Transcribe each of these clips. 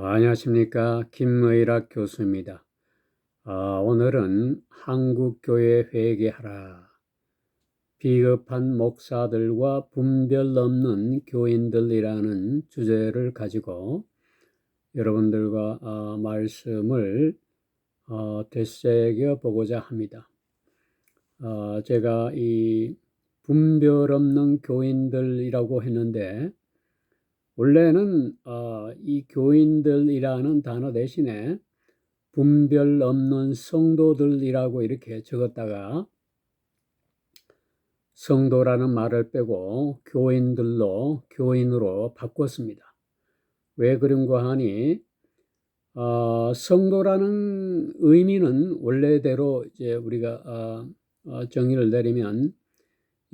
안녕하십니까. 김의락 교수입니다. 오늘은 한국교회 회개하라. 비겁한 목사들과 분별 없는 교인들이라는 주제를 가지고 여러분들과 말씀을 되새겨 보고자 합니다. 제가 이 분별 없는 교인들이라고 했는데 원래는 이 교인들이라는 단어 대신에 분별 없는 성도들이라고 이렇게 적었다가 성도라는 말을 빼고 교인으로 바꿨습니다. 왜 그런가 하니 성도라는 의미는 원래대로 이제 우리가 정의를 내리면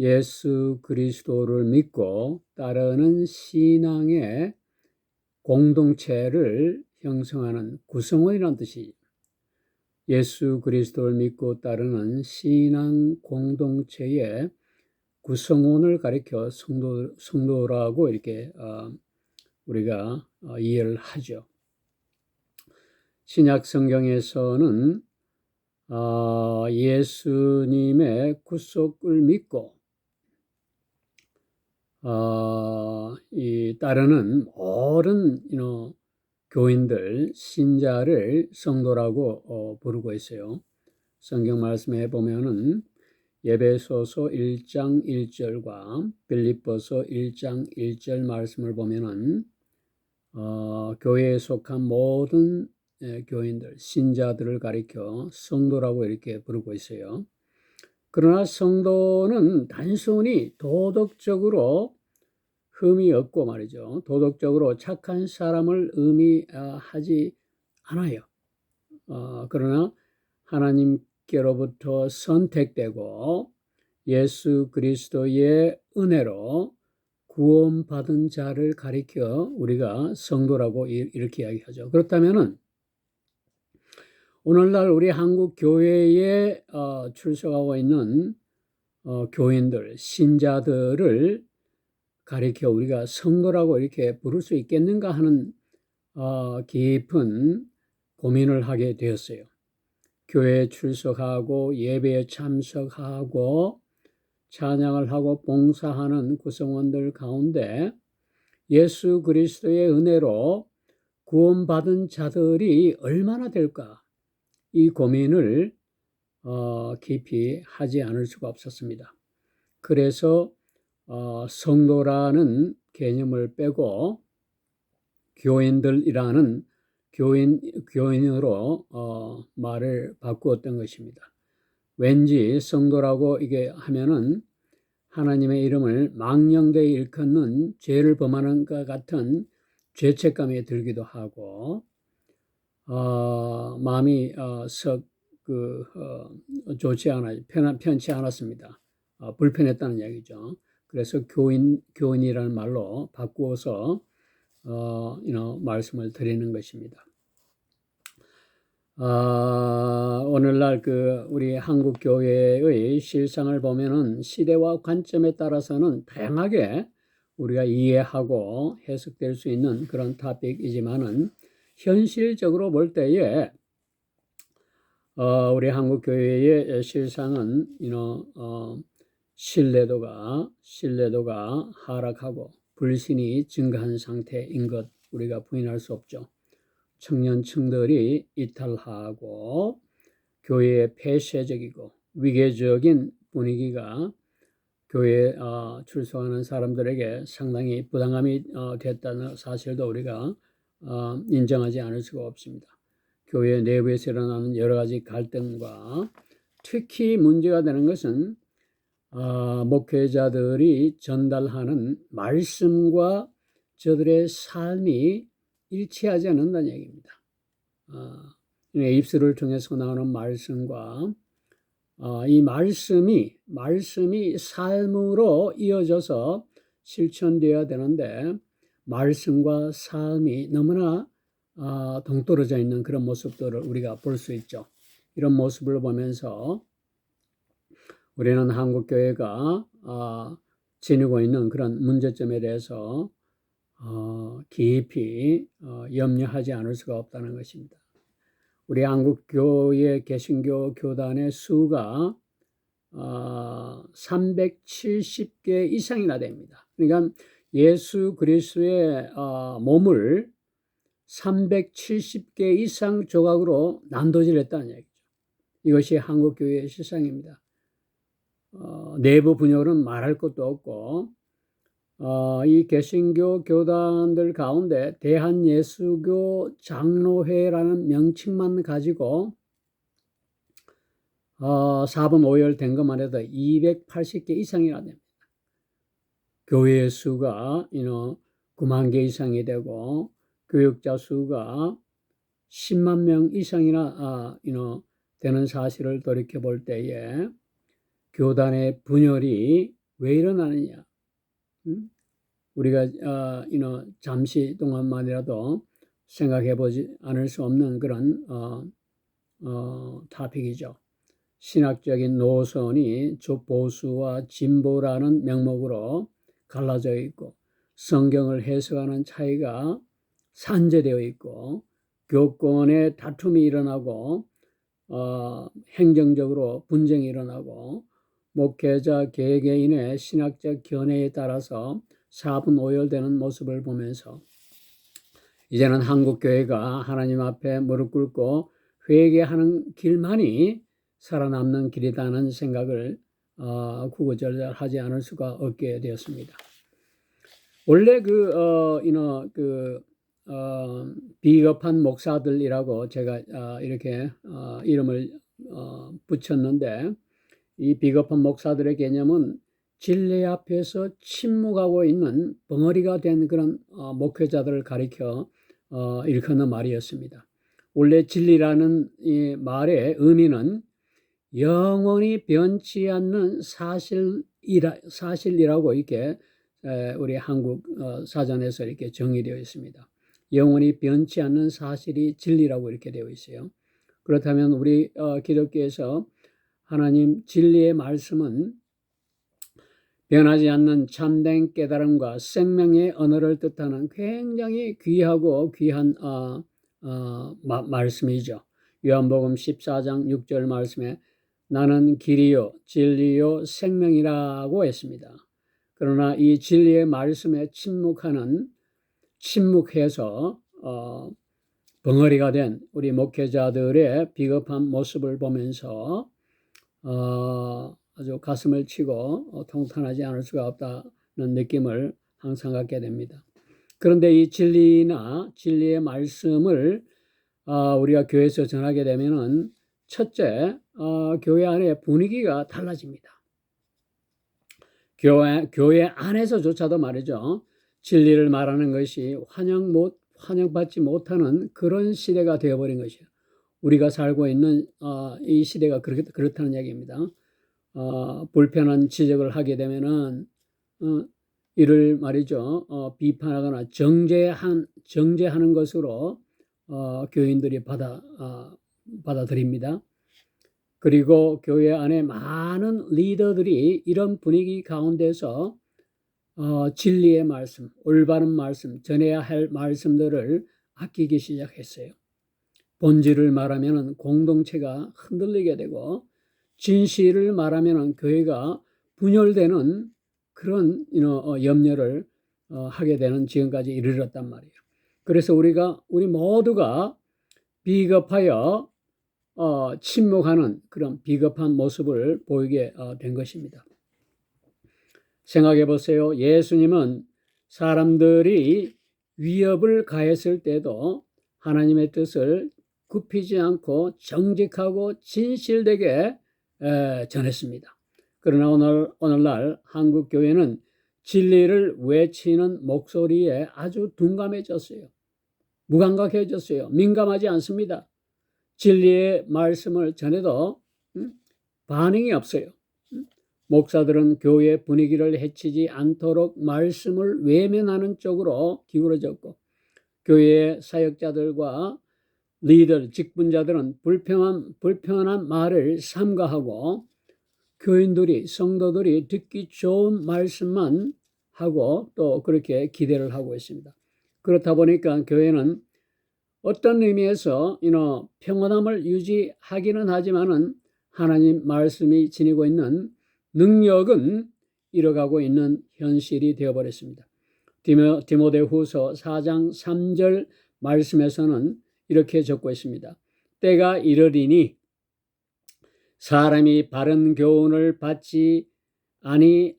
예수 그리스도를 믿고 따르는 신앙의 공동체를 형성하는 구성원이라는 뜻이 예수 그리스도를 믿고 따르는 신앙 공동체의 구성원을 가리켜 성도라고 이렇게 우리가 이해를 하죠. 신약 성경에서는 예수님의 구속을 믿고 따르는 모든 교인들, 신자를 성도라고 부르고 있어요. 성경 말씀에 보면은 에베소서 1장 1절과 빌립보서 1장 1절 말씀을 보면은 교회에 속한 모든 교인들, 신자들을 가리켜 성도라고 이렇게 부르고 있어요. 그러나 성도는 단순히 도덕적으로 흠이 없고 말이죠. 도덕적으로 착한 사람을 의미하지 않아요. 그러나 하나님께로부터 선택되고 예수 그리스도의 은혜로 구원받은 자를 가리켜 우리가 성도라고 이렇게 이야기하죠. 그렇다면은 오늘날 우리 한국 교회에 출석하고 있는 교인들, 신자들을 가리켜 우리가 성도라고 이렇게 부를 수 있겠는가 하는 깊은 고민을 하게 되었어요. 교회에 출석하고 예배에 참석하고 찬양을 하고 봉사하는 구성원들 가운데 예수 그리스도의 은혜로 구원받은 자들이 얼마나 될까? 이 고민을 깊이 하지 않을 수가 없었습니다. 그래서 성도라는 개념을 빼고 교인들이라는 교인으로 말을 바꾸었던 것입니다. 왠지 성도라고 이게 하면은 하나님의 이름을 망령되이 일컫는 죄를 범하는 것 같은 죄책감이 들기도 하고 마음이 좋지 않아 편치 않았습니다. 불편했다는 얘기죠. 그래서 교인이라는 말로 바꾸어서 말씀을 드리는 것입니다. 오늘날 우리 한국 교회의 실상을 보면은 시대와 관점에 따라서는 다양하게 우리가 이해하고 해석될 수 있는 그런 토픽이지만은 현실적으로 볼 때에 우리 한국 교회의 실상은 신뢰도가 하락하고 불신이 증가한 상태인 것 우리가 부인할 수 없죠. 청년층들이 이탈하고 교회에 폐쇄적이고 위계적인 분위기가 교회에 출석하는 사람들에게 상당히 부담감이 됐다는 사실도 우리가 인정하지 않을 수가 없습니다. 교회 내부에서 일어나는 여러 가지 갈등과 특히 문제가 되는 것은 목회자들이 전달하는 말씀과 저들의 삶이 일치하지 않는다는 얘기입니다. 입술을 통해서 나오는 말씀과 이 말씀이 삶으로 이어져서 실천되어야 되는데 말씀과 삶이 너무나 동떨어져 있는 그런 모습들을 우리가 볼 수 있죠. 이런 모습을 보면서 우리는 한국교회가 지니고 있는 그런 문제점에 대해서 깊이 염려하지 않을 수가 없다는 것입니다. 우리 한국교회 개신교 교단의 수가 370개 이상이나 됩니다. 그러니까 예수 그리스도의 몸을 370개 이상 조각으로 난도질했다는 얘기죠. 이것이 한국교회의 실상입니다. 내부 분열은 말할 것도 없고 이 개신교 교단들 가운데 대한예수교 장로회라는 명칭만 가지고 4분 5열 된 것만 해도 280개 이상이나 됩니다. 교회 수가 9만 개 이상이 되고 교육자 수가 10만 명 이상이나 되는 사실을 돌이켜 볼 때에 교단의 분열이 왜 일어나느냐? 우리가 잠시 동안만이라도 생각해 보지 않을 수 없는 그런 토픽이죠. 신학적인 노선이 보수와 진보라는 명목으로 갈라져 있고 성경을 해석하는 차이가 산재되어 있고 교권의 다툼이 일어나고 행정적으로 분쟁이 일어나고 목회자 개개인의 신학적 견해에 따라서 4분 5열되는 모습을 보면서 이제는 한국교회가 하나님 앞에 무릎 꿇고 회개하는 길만이 살아남는 길이라는 생각을 구구절절하지 않을 수가 없게 되었습니다. 원래 비겁한 목사들이라고 제가 이렇게 이름을 붙였는데 이 비겁한 목사들의 개념은 진리 앞에서 침묵하고 있는 벙어리가 된 그런 목회자들을 가리켜 일컫는 말이었습니다. 원래 진리라는 이 말의 의미는 영원히 변치 않는 사실이라고 이렇게 우리 한국 사전에서 이렇게 정의되어 있습니다. 영원히 변치 않는 사실이 진리라고 이렇게 되어 있어요. 그렇다면 우리 기독교에서 하나님 진리의 말씀은 변하지 않는 참된 깨달음과 생명의 언어를 뜻하는 굉장히 귀하고 귀한 말씀이죠. 요한복음 14장 6절 말씀에 나는 길이요 진리요 생명이라고 했습니다. 그러나 이 진리의 말씀에 침묵해서 벙어리가 된 우리 목회자들의 비겁한 모습을 보면서 아주 가슴을 치고 통탄하지 않을 수가 없다는 느낌을 항상 갖게 됩니다. 그런데 이 진리나 진리의 말씀을 우리가 교회에서 전하게 되면은 첫째, 교회 안에 분위기가 달라집니다. 교회 안에서조차도 말이죠. 진리를 말하는 것이 환영받지 못하는 그런 시대가 되어버린 것이에요. 우리가 살고 있는 이 시대가 그렇다는 얘기입니다. 불편한 지적을 하게 되면은 이를 말이죠. 비판하거나 정죄하는 것으로 교인들이 받아들입니다. 그리고 교회 안에 많은 리더들이 이런 분위기 가운데서 진리의 말씀, 올바른 말씀, 전해야 할 말씀들을 아끼기 시작했어요. 본질을 말하면 공동체가 흔들리게 되고 진실을 말하면 교회가 분열되는 그런 염려를 하게 되는 지금까지 이르렀단 말이에요. 그래서 우리 모두가 비겁하여 침묵하는 그런 비겁한 모습을 보이게 된 것입니다. 생각해 보세요. 예수님은 사람들이 위협을 가했을 때도 하나님의 뜻을 굽히지 않고 정직하고 진실되게 전했습니다. 그러나 오늘날 한국 교회는 진리를 외치는 목소리에 아주 둔감해졌어요. 무감각해졌어요. 민감하지 않습니다. 진리의 말씀을 전해도 반응이 없어요. 목사들은 교회 분위기를 해치지 않도록 말씀을 외면하는 쪽으로 기울어졌고 교회 사역자들과 리더, 직분자들은 불편한 말을 삼가하고 교인들이, 성도들이 듣기 좋은 말씀만 하고 또 그렇게 기대를 하고 있습니다. 그렇다 보니까 교회는 어떤 의미에서 평온함을 유지하기는 하지만은 하나님 말씀이 지니고 있는 능력은 잃어가고 있는 현실이 되어버렸습니다. 디모데후서 4장 3절 말씀에서는 이렇게 적고 있습니다. 때가 이르리니 사람이 바른 교훈을 받지 아니하리니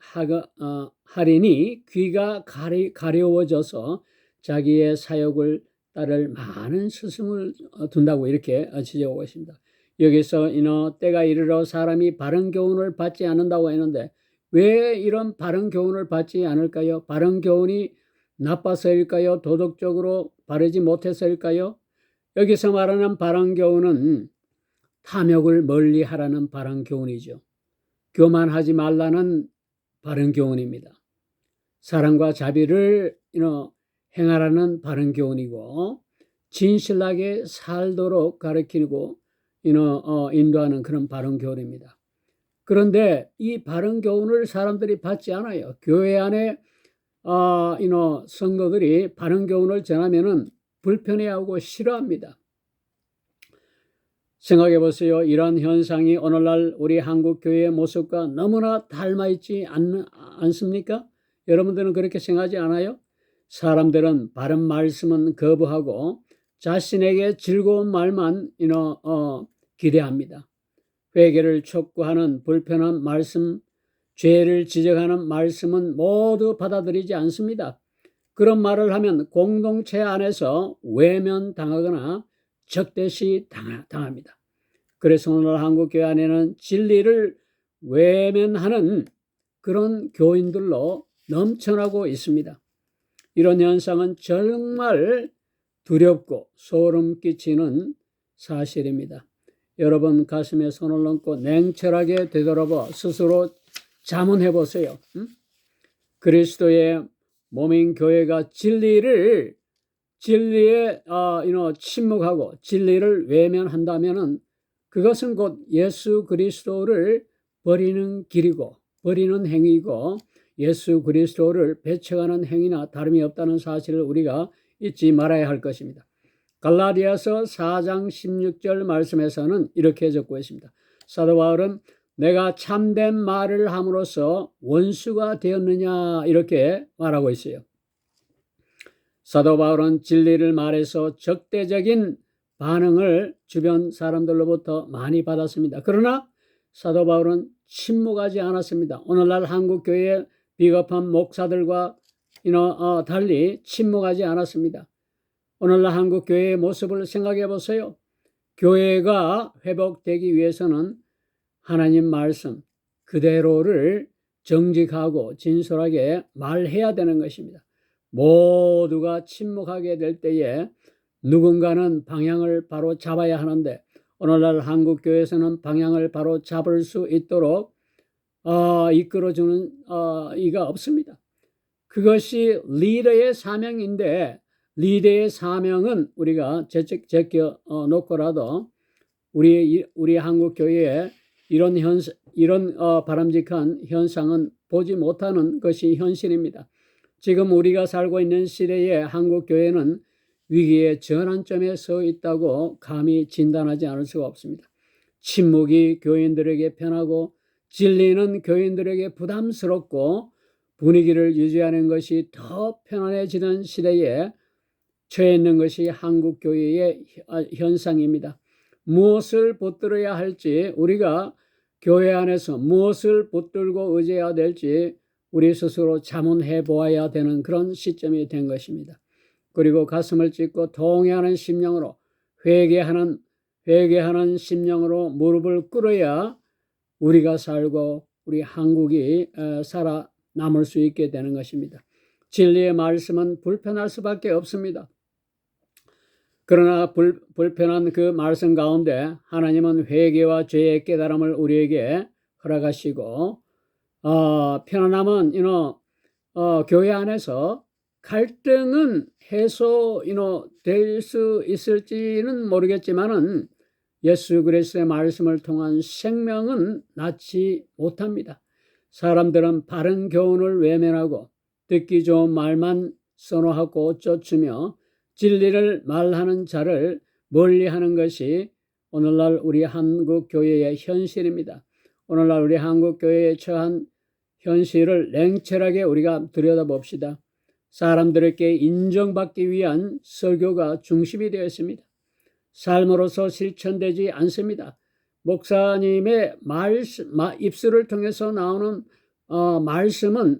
귀가 가려워져서 자기의 사욕을 따를 많은 스승을 둔다고 이렇게 지적하고 있습니다. 여기서 때가 이르러 사람이 바른 교훈을 받지 않는다고 했는데 왜 이런 바른 교훈을 받지 않을까요? 바른 교훈이 나빠서일까요? 도덕적으로 바르지 못해서일까요? 여기서 말하는 바른 교훈은 탐욕을 멀리하라는 바른 교훈이죠. 교만하지 말라는 바른 교훈입니다. 사랑과 자비를 행하라는 바른 교훈이고 진실하게 살도록 가르치고 인도하는 그런 바른 교훈입니다. 그런데 이 바른 교훈을 사람들이 받지 않아요. 교회 안에 성도들이 바른 교훈을 전하면은 불편해하고 싫어합니다. 생각해 보세요. 이런 현상이 오늘날 우리 한국 교회의 모습과 너무나 닮아 있지 않습니까? 여러분들은 그렇게 생각하지 않아요? 사람들은 바른 말씀은 거부하고 자신에게 즐거운 말만 기대합니다. 회개를 촉구하는 불편한 말씀, 죄를 지적하는 말씀은 모두 받아들이지 않습니다. 그런 말을 하면 공동체 안에서 외면당하거나 적대시 당합니다. 그래서 오늘 한국교회 안에는 진리를 외면하는 그런 교인들로 넘쳐나고 있습니다. 이런 현상은 정말 두렵고 소름 끼치는 사실입니다. 여러분 가슴에 손을 얹고 냉철하게 되돌아봐 스스로 자문해 보세요. 그리스도의 몸인 교회가 진리에 침묵하고 진리를 외면한다면은 그것은 곧 예수 그리스도를 버리는 길이고 버리는 행위고 예수 그리스도를 배척하는 행위나 다름이 없다는 사실을 우리가 잊지 말아야 할 것입니다. 갈라디아서 4장 16절 말씀에서는 이렇게 적고 있습니다. 사도 바울은 내가 참된 말을 함으로써 원수가 되었느냐 이렇게 말하고 있어요. 사도 바울은 진리를 말해서 적대적인 반응을 주변 사람들로부터 많이 받았습니다. 그러나 사도 바울은 침묵하지 않았습니다. 오늘날 한국교회의 비겁한 목사들과 달리 침묵하지 않았습니다. 오늘날 한국교회의 모습을 생각해 보세요. 교회가 회복되기 위해서는 하나님 말씀 그대로를 정직하고 진솔하게 말해야 되는 것입니다. 모두가 침묵하게 될 때에 누군가는 방향을 바로 잡아야 하는데 오늘날 한국교회에서는 방향을 바로 잡을 수 있도록 이끌어주는 이가 없습니다. 그것이 리더의 사명인데 리더의 사명은 우리가 제껴 놓고라도 우리 한국교회에 이런 바람직한 현상은 보지 못하는 것이 현실입니다. 지금 우리가 살고 있는 시대에 한국교회는 위기의 전환점에 서 있다고 감히 진단하지 않을 수가 없습니다. 침묵이 교인들에게 편하고 진리는 교인들에게 부담스럽고 분위기를 유지하는 것이 더 편안해지는 시대에 처해 있는 것이 한국교회의 현상입니다. 무엇을 붙들어야 할지 우리가 교회 안에서 무엇을 붙들고 의지해야 될지 우리 스스로 자문해 보아야 되는 그런 시점이 된 것입니다. 그리고 가슴을 찢고 동의하는 심령으로 회개하는 심령으로 무릎을 꿇어야 우리가 살고 우리 한국이 살아남을 수 있게 되는 것입니다. 진리의 말씀은 불편할 수밖에 없습니다. 그러나 불편한 그 말씀 가운데 하나님은 회개와 죄의 깨달음을 우리에게 허락하시고 편안함은 교회 안에서 갈등은 해소될 수 있을지는 모르겠지만은 예수 그리스도의 말씀을 통한 생명은 낳지 못합니다. 사람들은 바른 교훈을 외면하고 듣기 좋은 말만 선호하고 쫓으며 진리를 말하는 자를 멀리하는 것이 오늘날 우리 한국 교회의 현실입니다. 오늘날 우리 한국 교회에 처한 현실을 냉철하게 우리가 들여다봅시다. 사람들에게 인정받기 위한 설교가 중심이 되었습니다. 삶으로서 실천되지 않습니다. 목사님의 입술을 통해서 나오는 말씀은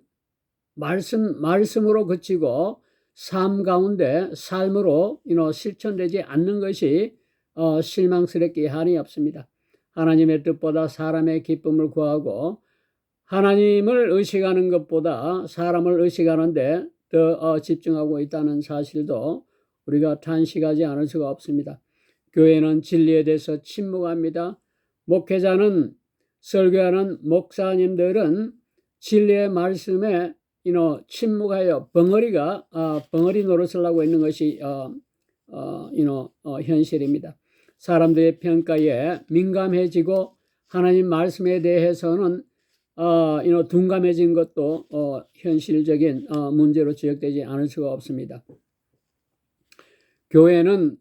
말씀으로 그치고 삶 가운데 삶으로 실천되지 않는 것이 실망스럽게 한이 없습니다. 하나님의 뜻보다 사람의 기쁨을 구하고 하나님을 의식하는 것보다 사람을 의식하는데 더 집중하고 있다는 사실도 우리가 탄식하지 않을 수가 없습니다. 교회는 진리에 대해서 침묵합니다. 목회자는 설교하는 목사님들은 진리의 말씀에 침묵하여 벙어리 노릇을 하고 있는 것이 현실입니다. 사람들의 평가에 민감해지고 하나님 말씀에 대해서는 둔감해진 것도 현실적인 문제로 지적되지 않을 수가 없습니다. 교회는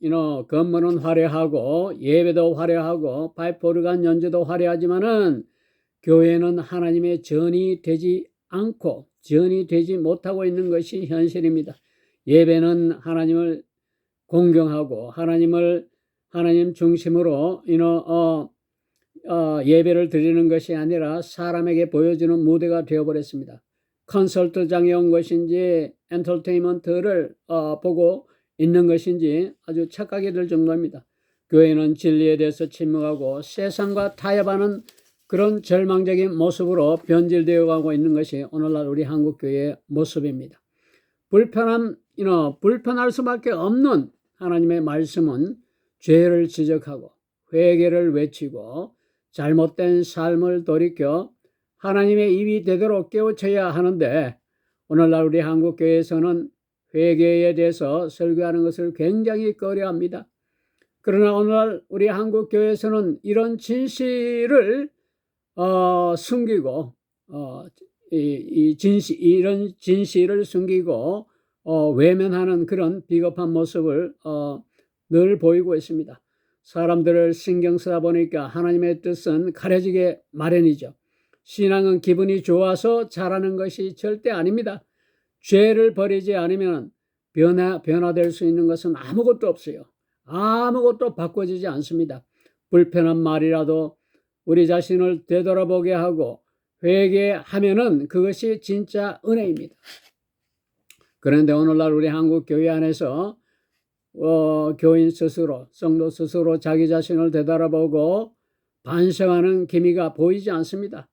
건물은 화려하고 예배도 화려하고 파이프 오르간 연주도 화려하지만은 교회는 하나님의 전이 되지 못하고 있는 것이 현실입니다. 예배는 하나님을 공경하고 하나님 중심으로 예배를 드리는 것이 아니라 사람에게 보여주는 무대가 되어버렸습니다. 콘서트장에 온 것인지 엔터테인먼트를 보고 있는 것인지 아주 착각이 들 정도입니다. 교회는 진리에 대해서 침묵하고 세상과 타협하는 그런 절망적인 모습으로 변질되어 가고 있는 것이 오늘날 우리 한국교회의 모습입니다. 불편할 수밖에 없는 하나님의 말씀은 죄를 지적하고 회개를 외치고 잘못된 삶을 돌이켜 하나님의 입이 되도록 깨우쳐야 하는데 오늘날 우리 한국교회에서는 회개에 대해서 설교하는 것을 굉장히 꺼려합니다. 그러나 오늘날 우리 한국교회에서는 이런 진실을 숨기고 이런 진실을 숨기고 외면하는 그런 비겁한 모습을 늘 보이고 있습니다. 사람들을 신경 쓰다 보니까 하나님의 뜻은 가려지게 마련이죠. 신앙은 기분이 좋아서 잘하는 것이 절대 아닙니다. 죄를 버리지 않으면 변화될 수 있는 것은 아무것도 없어요. 아무것도 바꿔지지 않습니다. 불편한 말이라도 우리 자신을 되돌아보게 하고 회개하면은 그것이 진짜 은혜입니다. 그런데 오늘날 우리 한국 교회 안에서 교인 스스로, 성도 스스로 자기 자신을 되돌아보고 반성하는 기미가 보이지 않습니다.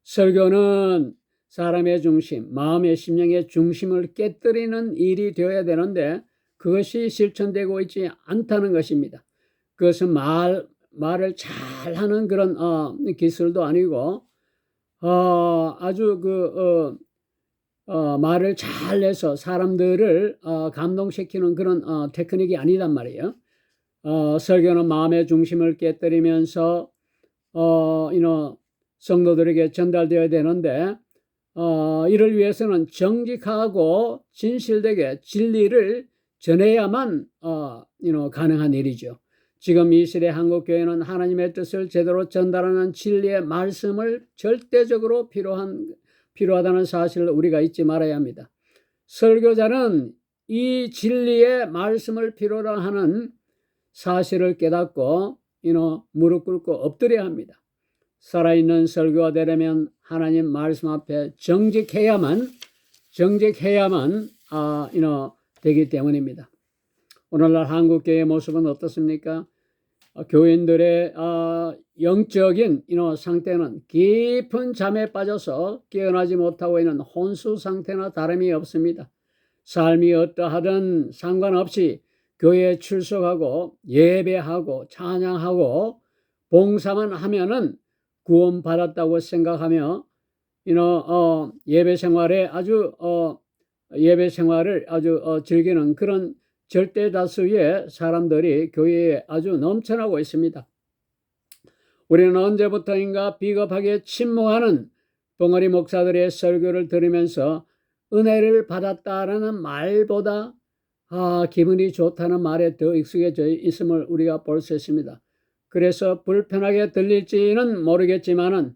설교는 사람의 중심, 마음의 심령의 중심을 깨뜨리는 일이 되어야 되는데 그것이 실천되고 있지 않다는 것입니다. 그것은 말을 잘하는 그런 기술도 아니고 아주 말을 잘 내서 사람들을 감동시키는 그런 테크닉이 아니단 말이에요. 설교는 마음의 중심을 깨뜨리면서 성도들에게 전달되어야 되는데 이를 위해서는 정직하고 진실되게 진리를 전해야만 가능한 일이죠. 지금 이 시대 한국교회는 하나님의 뜻을 제대로 전달하는 진리의 말씀을 절대적으로 필요하다는 사실을 우리가 잊지 말아야 합니다. 설교자는 이 진리의 말씀을 필요로 하는 사실을 깨닫고 무릎 꿇고 엎드려야 합니다. 살아있는 설교가 되려면 하나님 말씀 앞에 정직해야만 되기 때문입니다. 오늘날 한국교회의 모습은 어떻습니까? 교인들의 영적인 상태는 깊은 잠에 빠져서 깨어나지 못하고 있는 혼수 상태나 다름이 없습니다. 삶이 어떠하든 상관없이 교회에 출석하고 예배하고 찬양하고 봉사만 하면은 구원받았다고 생각하며 예배 생활을 아주 즐기는 그런 절대 다수의 사람들이 교회에 아주 넘쳐나고 있습니다. 우리는 언제부터인가 비겁하게 침묵하는 벙어리 목사들의 설교를 들으면서 은혜를 받았다라는 말보다 기분이 좋다는 말에 더 익숙해져 있음을 우리가 볼 수 있습니다. 그래서 불편하게 들릴지는 모르겠지만은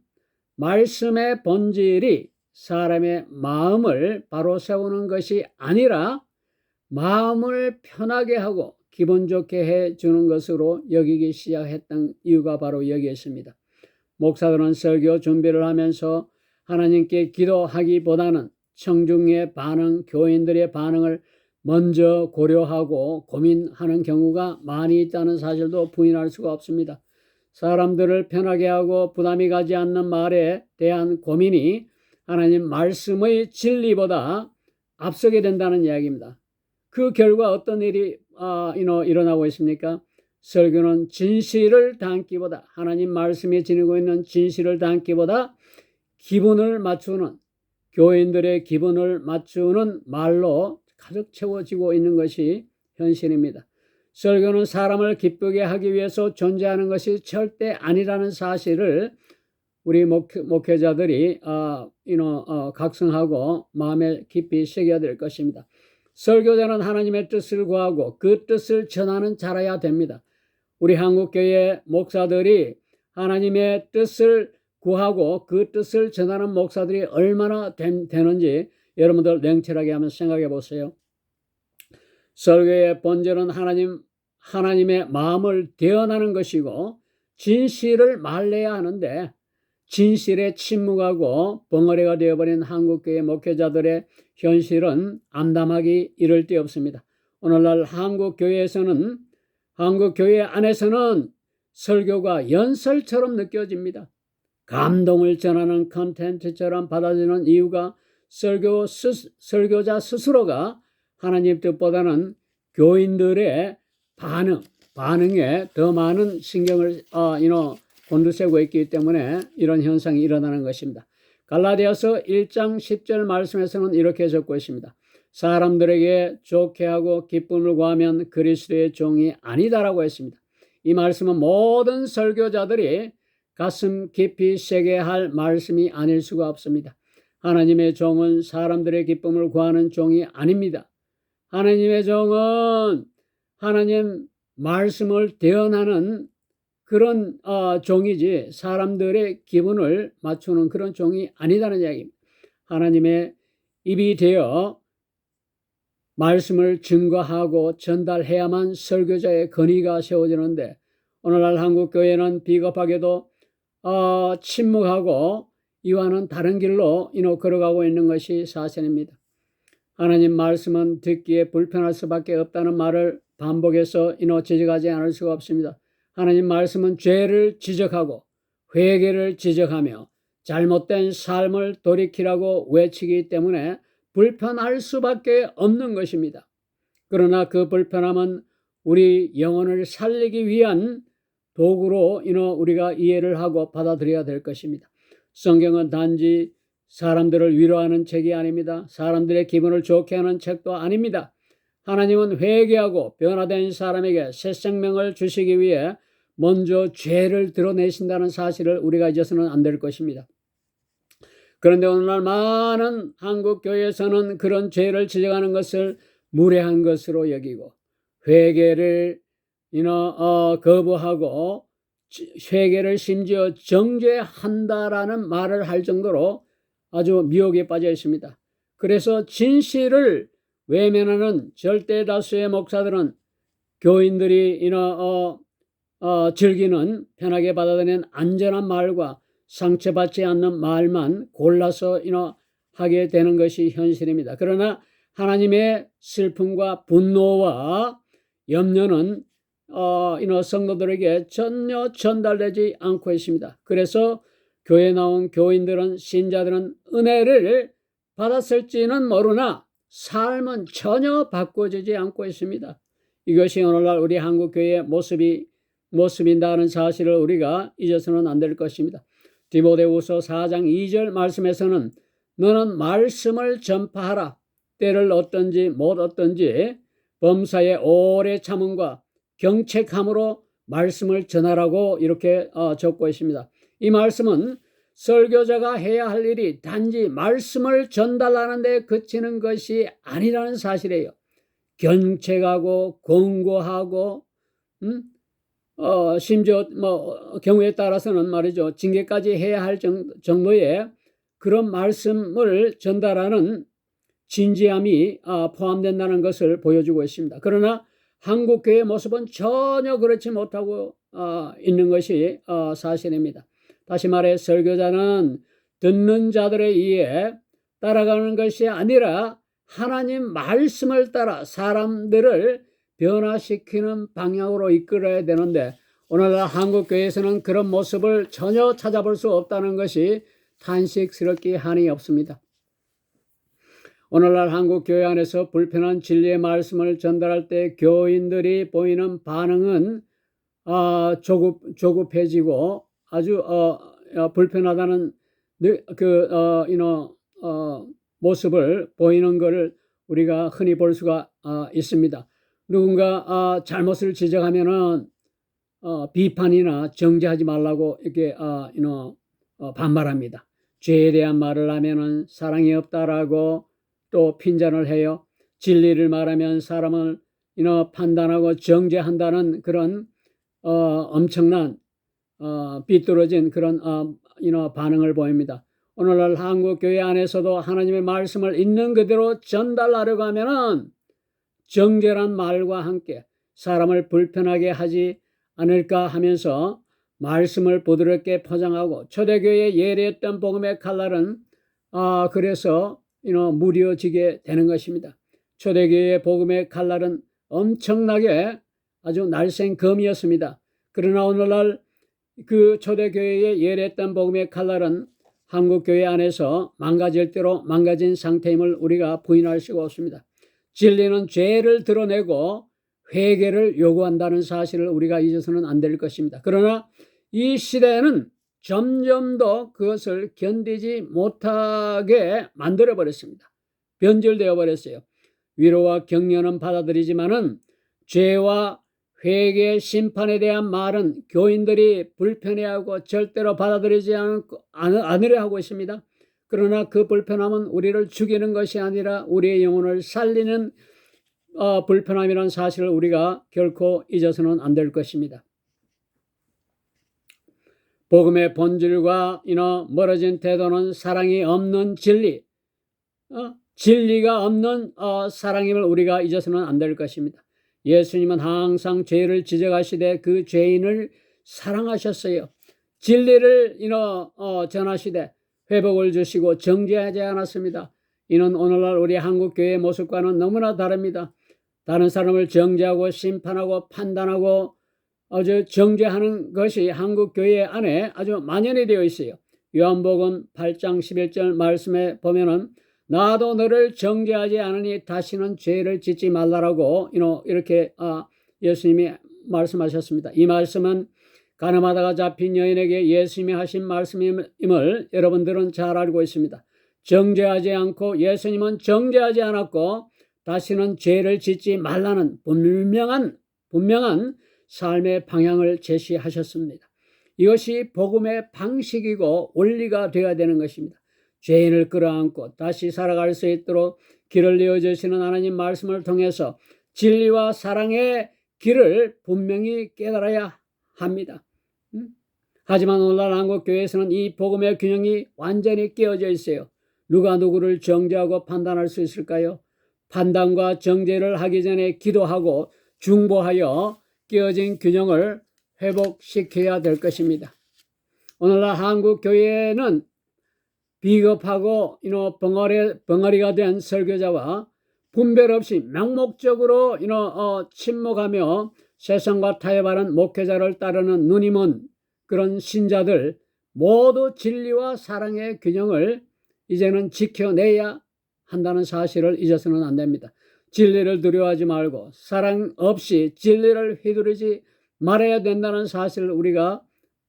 말씀의 본질이 사람의 마음을 바로 세우는 것이 아니라 마음을 편하게 하고 기분 좋게 해주는 것으로 여기기 시작했던 이유가 바로 여기에 있습니다. 목사들은 설교 준비를 하면서 하나님께 기도하기보다는 청중의 반응, 교인들의 반응을 먼저 고려하고 고민하는 경우가 많이 있다는 사실도 부인할 수가 없습니다. 사람들을 편하게 하고 부담이 가지 않는 말에 대한 고민이 하나님 말씀의 진리보다 앞서게 된다는 이야기입니다. 그 결과 어떤 일이 일어나고 있습니까? 설교는 진실을 담기보다, 하나님 말씀이 지니고 있는 진실을 담기보다 기분을 맞추는, 교인들의 기분을 맞추는 말로 가득 채워지고 있는 것이 현실입니다. 설교는 사람을 기쁘게 하기 위해서 존재하는 것이 절대 아니라는 사실을 우리 목회자들이 각성하고 마음에 깊이 새겨야 될 것입니다. 설교자는 하나님의 뜻을 구하고 그 뜻을 전하는 자라야 됩니다. 우리 한국교회 목사들이 하나님의 뜻을 구하고 그 뜻을 전하는 목사들이 얼마나 되는지 여러분들 냉철하게 한번 생각해 보세요. 설교의 본질은 하나님의 마음을 대언하는 것이고 진실을 말해야 하는데 진실에 침묵하고 벙어리가 되어버린 한국교회 목회자들의 현실은 암담하기 이를 데 없습니다. 오늘날 한국교회 안에서는 설교가 연설처럼 느껴집니다. 감동을 전하는 컨텐츠처럼 받아들이는 이유가 설교자 스스로가 하나님 뜻보다는 교인들의 반응에 더 많은 신경을 곤두세우고 있기 때문에 이런 현상이 일어나는 것입니다. 갈라디아서 1장 10절 말씀에서는 이렇게 적고 있습니다. 사람들에게 좋게 하고 기쁨을 구하면 그리스도의 종이 아니다라고 했습니다. 이 말씀은 모든 설교자들이 가슴 깊이 새게 할 말씀이 아닐 수가 없습니다. 하나님의 종은 사람들의 기쁨을 구하는 종이 아닙니다. 하나님의 종은 하나님 말씀을 대언하는 그런 종이지 사람들의 기분을 맞추는 그런 종이 아니다는 이야기입니다. 하나님의 입이 되어 말씀을 증거하고 전달해야만 설교자의 권위가 세워지는데 오늘날 한국교회는 비겁하게도 침묵하고 이와는 다른 길로 걸어가고 있는 것이 사실입니다. 하나님 말씀은 듣기에 불편할 수밖에 없다는 말을 반복해서 지적하지 않을 수가 없습니다. 하나님 말씀은 죄를 지적하고 회개를 지적하며 잘못된 삶을 돌이키라고 외치기 때문에 불편할 수밖에 없는 것입니다. 그러나 그 불편함은 우리 영혼을 살리기 위한 도구로 우리가 이해를 하고 받아들여야 될 것입니다. 성경은 단지 사람들을 위로하는 책이 아닙니다. 사람들의 기분을 좋게 하는 책도 아닙니다. 하나님은 회개하고 변화된 사람에게 새 생명을 주시기 위해 먼저 죄를 드러내신다는 사실을 우리가 잊어서는 안 될 것입니다. 그런데 오늘날 많은 한국 교회에서는 그런 죄를 지적하는 것을 무례한 것으로 여기고 회개를 거부하고 회개를 심지어 정죄한다라는 말을 할 정도로 아주 미혹에 빠져 있습니다. 그래서 진실을 외면하는 절대 다수의 목사들은 교인들이 즐기는 편하게 받아들이는 안전한 말과 상처받지 않는 말만 골라서 하게 되는 것이 현실입니다. 그러나 하나님의 슬픔과 분노와 염려는 성도들에게 전혀 전달되지 않고 있습니다. 그래서 교회에 나온 교인들은 신자들은 은혜를 받았을지는 모르나 삶은 전혀 바꿔지지 않고 있습니다. 이것이 오늘날 우리 한국교회의 모습인다는 사실을 우리가 잊어서는 안 될 것입니다. 디모데후서 4장 2절 말씀에서는 너는 말씀을 전파하라. 때를 얻든지 못 얻든지 범사에 오래 참음과 경책함으로 말씀을 전하라고 이렇게 적고 있습니다. 이 말씀은 설교자가 해야 할 일이 단지 말씀을 전달하는 데 그치는 것이 아니라는 사실이에요. 견책하고 권고하고 심지어 경우에 따라서는 말이죠, 징계까지 해야 할 정도의 그런 말씀을 전달하는 진지함이 포함된다는 것을 보여주고 있습니다. 그러나 한국 교회의 모습은 전혀 그렇지 못하고 있는 것이 사실입니다. 다시 말해 설교자는 듣는 자들에 의해 따라가는 것이 아니라 하나님 말씀을 따라 사람들을 변화시키는 방향으로 이끌어야 되는데, 오늘날 한국 교회에서는 그런 모습을 전혀 찾아볼 수 없다는 것이 탄식스럽기 한이 없습니다. 오늘날 한국 교회 안에서 불편한 진리의 말씀을 전달할 때 교인들이 보이는 반응은 조급해지고 아주 불편하다는 모습을 보이는 것을 우리가 흔히 볼 수가 있습니다. 누군가 잘못을 지적하면은 비판이나 정죄하지 말라고 이렇게 반발합니다. 죄에 대한 말을 하면은 사랑이 없다라고 또 핀잔을 해요. 진리를 말하면 사람을 판단하고 정죄한다는 그런 엄청난 삐뚤어진 그런 반응을 보입니다. 오늘날 한국 교회 안에서도 하나님의 말씀을 있는 그대로 전달하려고 하면은 정죄란 말과 함께 사람을 불편하게 하지 않을까 하면서 말씀을 부드럽게 포장하고, 초대교회에 예리했던 복음의 칼날은 그래서 무뎌지게 되는 것입니다. 초대교회의 복음의 칼날은 엄청나게 아주 날쌘 검이었습니다. 그러나 오늘날 그 초대교회에 예리했던 복음의 칼날은 한국교회 안에서 망가질 대로 망가진 상태임을 우리가 부인할 수가 없습니다. 진리는 죄를 드러내고 회개를 요구한다는 사실을 우리가 잊어서는 안 될 것입니다. 그러나 이 시대는 점점 더 그것을 견디지 못하게 만들어버렸습니다. 변질되어 버렸어요. 위로와 격려는 받아들이지만은 죄와 회개 심판에 대한 말은 교인들이 불편해하고 절대로 받아들이지 않으려 하고 있습니다. 그러나 그 불편함은 우리를 죽이는 것이 아니라 우리의 영혼을 살리는 불편함이라는 사실을 우리가 결코 잊어서는 안 될 것입니다. 복음의 본질과 멀어진 태도는 사랑이 없는 진리, 진리가 없는 사랑임을 우리가 잊어서는 안 될 것입니다. 예수님은 항상 죄를 지적하시되 그 죄인을 사랑하셨어요. 진리를 전하시되 회복을 주시고 정죄하지 않았습니다. 이는 오늘날 우리 한국교회의 모습과는 너무나 다릅니다. 다른 사람을 정죄하고 심판하고 판단하고 아주 정죄하는 것이 한국교회 안에 아주 만연이 되어 있어요. 요한복음 8장 11절 말씀에 보면은 나도 너를 정죄하지 않으니 다시는 죄를 짓지 말라라고 이렇게 예수님이 말씀하셨습니다. 이 말씀은 가늠하다가 잡힌 여인에게 예수님이 하신 말씀임을 여러분들은 잘 알고 있습니다. 정죄하지 않고 예수님은 정죄하지 않았고 다시는 죄를 짓지 말라는 분명한 삶의 방향을 제시하셨습니다. 이것이 복음의 방식이고 원리가 되어야 되는 것입니다. 죄인을 끌어안고 다시 살아갈 수 있도록 길을 내어주시는 하나님 말씀을 통해서 진리와 사랑의 길을 분명히 깨달아야 합니다. 하지만 오늘날 한국교회에서는 이 복음의 균형이 완전히 깨어져 있어요. 누가 누구를 정죄하고 판단할 수 있을까요? 판단과 정죄를 하기 전에 기도하고 중보하여 깨어진 균형을 회복시켜야 될 것입니다. 오늘날 한국교회는 비겁하고 벙어리가 된 설교자와 분별 없이 맹목적으로 침묵하며 세상과 타협하는 목회자를 따르는 눈이 먼 그런 신자들 모두 진리와 사랑의 균형을 이제는 지켜내야 한다는 사실을 잊어서는 안 됩니다. 진리를 두려워하지 말고 사랑 없이 진리를 휘두르지 말아야 된다는 사실을 우리가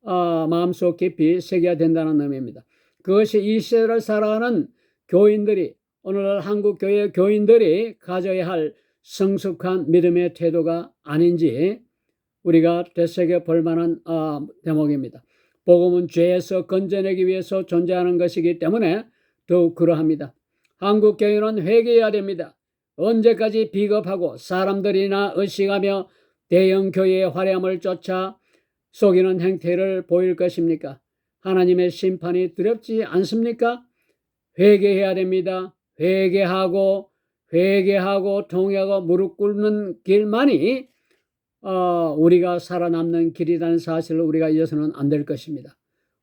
마음속 깊이 새겨야 된다는 의미입니다. 그것이 이 시대를 살아가는 교인들이, 오늘날 한국교회 교인들이 가져야 할 성숙한 믿음의 태도가 아닌지 우리가 되새겨 볼 만한 대목입니다. 복음은 죄에서 건져내기 위해서 존재하는 것이기 때문에 더욱 그러합니다. 한국 교회는 회개해야 됩니다. 언제까지 비겁하고 사람들이나 의식하며 대형 교회의 화려함을 쫓아 속이는 행태를 보일 것입니까? 하나님의 심판이 두렵지 않습니까? 회개해야 됩니다. 회개하고 통회하고 무릎 꿇는 길만이 우리가 살아남는 길이라는 사실을 우리가 잊어서는 안 될 것입니다.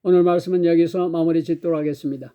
오늘 말씀은 여기서 마무리 짓도록 하겠습니다.